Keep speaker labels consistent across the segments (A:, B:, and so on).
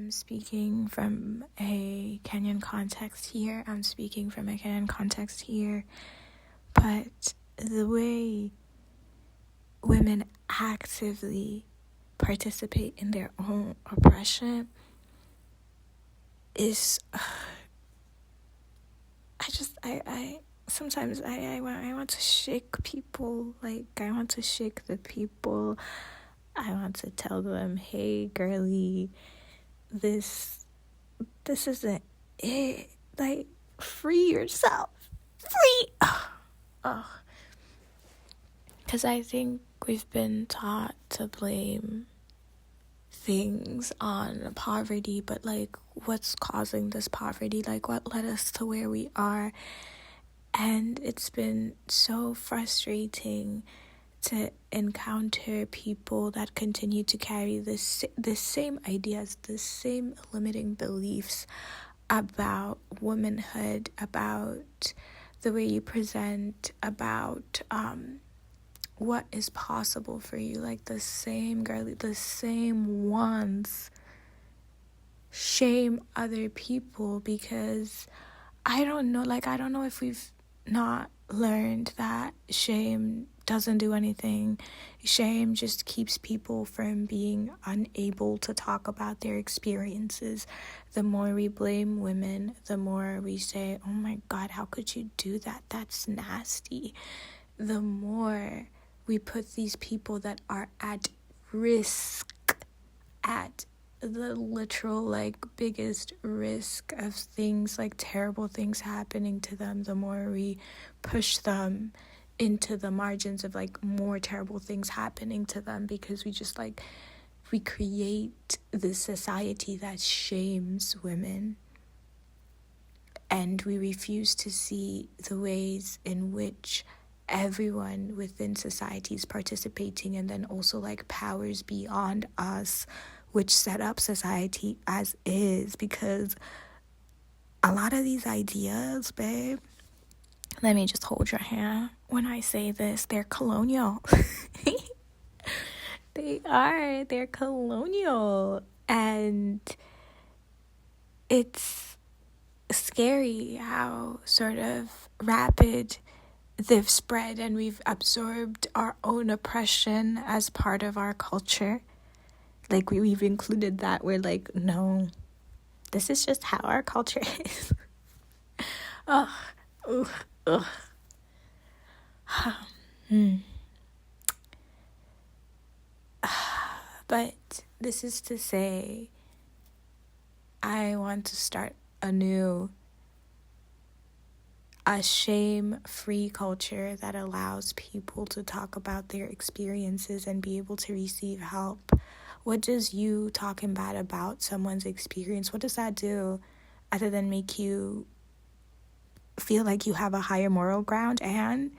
A: I'm speaking from a Kenyan context here. But the way women actively participate in their own oppression is, sometimes I want to shake people. Like, I want to shake the people. I want to tell them, hey, girly, this isn't it. Like, free yourself. Free. Because I think we've been taught to blame things on poverty, but like, what's causing this poverty? Like, what led us to where we are? And it's been so frustrating to encounter people that continue to carry the same ideas, the same limiting beliefs about womanhood, about the way you present, about what is possible for you. Like, the same ones shame other people because I don't know if we've not learned that shame doesn't do anything. Shame just keeps people from being unable to talk about their experiences. The more we blame women, the more we say, oh my God, how could you do that? That's nasty. The more we put these people that are at risk, at the literal, biggest risk of things, terrible things happening to them, the more we push them into the margins of, more terrible things happening to them, because we create this society that shames women, and we refuse to see the ways in which everyone within society is participating, and then also, powers beyond us, which set up society as is, because a lot of these ideas, babe, let me just hold your hand when I say this, they're colonial. They're colonial, and it's scary how sort of rapid they've spread, and we've absorbed our own oppression as part of our culture. We've included that. We're no, this is just how our culture is. But this is to say, I want to start anew a shame-free culture that allows people to talk about their experiences and be able to receive help. What does you talking bad about someone's experience, what does that do other than make you feel like you have a higher moral ground? And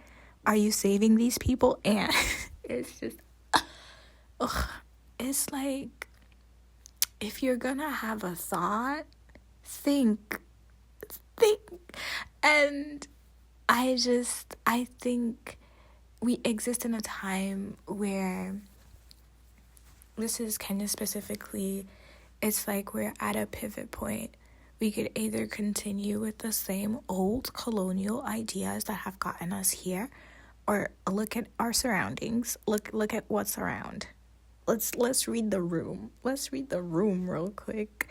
A: are you saving these people? And it's just, it's if you're gonna have a thought, think. And I think we exist in a time where, this is Kenya specifically, it's we're at a pivot point. We could either continue with the same old colonial ideas that have gotten us here, or look at our surroundings, look at what's around. Let's read the room. Let's read the room real quick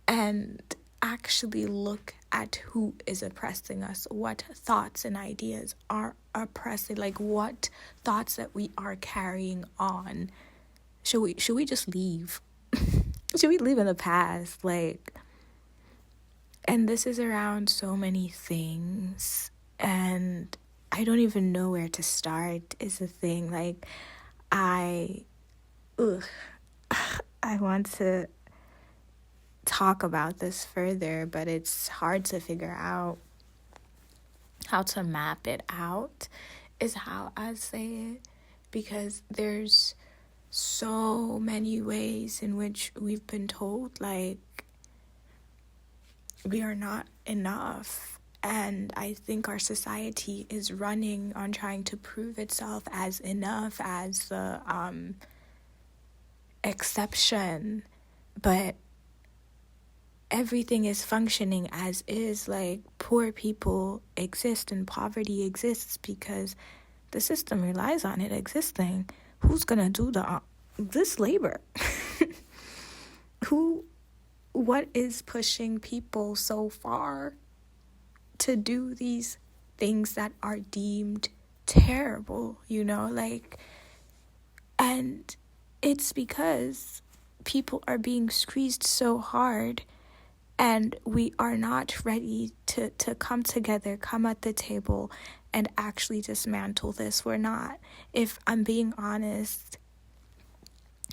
A: and actually look at who is oppressing us, what thoughts and ideas are oppressing, what thoughts that we are carrying on. Should we just leave? Should we live in the past? And this is around so many things, and I don't even know where to start is the thing. I want to talk about this further, but it's hard to figure out how to map it out, is how I say it, because there's so many ways in which we've been told we are not enough. And I think our society is running on trying to prove itself as enough, as the exception but everything is functioning as is. Like, poor people exist and poverty exists because the system relies on it existing. Who's gonna do this labor? What is pushing people so far to do these things that are deemed terrible, like, and it's because people are being squeezed so hard, and we are not ready to come together, come at the table, and actually dismantle this. We're not. If I'm being honest,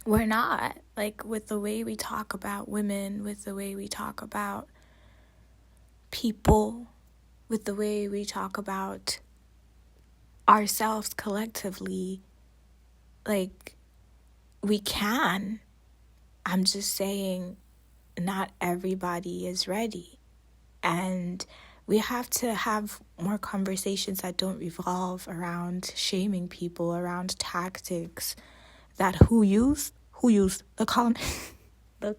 A: we're not. Like, with the way we talk about women, with the way we talk about people, with the way we talk about ourselves collectively, like, we can. I'm just saying, not everybody is ready. And we have to have more conversations that don't revolve around shaming people, around tactics that who used the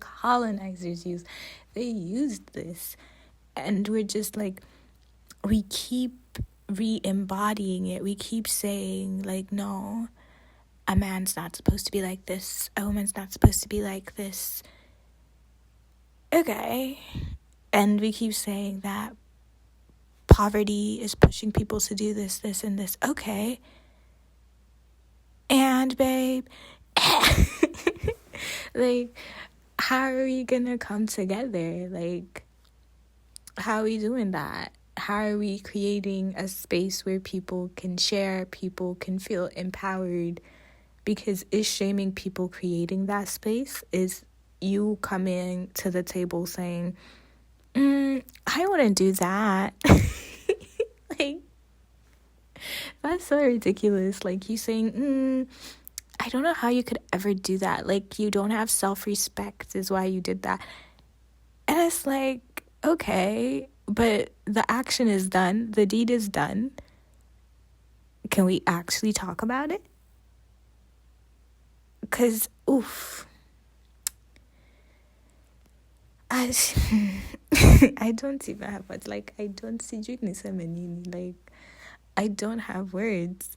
A: colonizers used. They used this, and we're just like, we keep re-embodying it. We keep saying, like, no, a man's not supposed to be like this, a woman's not supposed to be like this. Okay. And we keep saying that poverty is pushing people to do this, and this. Okay. And, babe, like, how are we gonna come together? Like, how are we doing that? How are we creating a space where people can share, people can feel empowered? Because is shaming people creating that space? Is you coming to the table saying, I wouldn't do that. Like, that's so ridiculous. Like, you saying, I don't know how you could ever do that. Like, you don't have self-respect is why you did that. And it's like, okay, but the action is done. The deed is done. Can we actually talk about it? Because, I don't even have words. Like, I don't see like, I don't have words.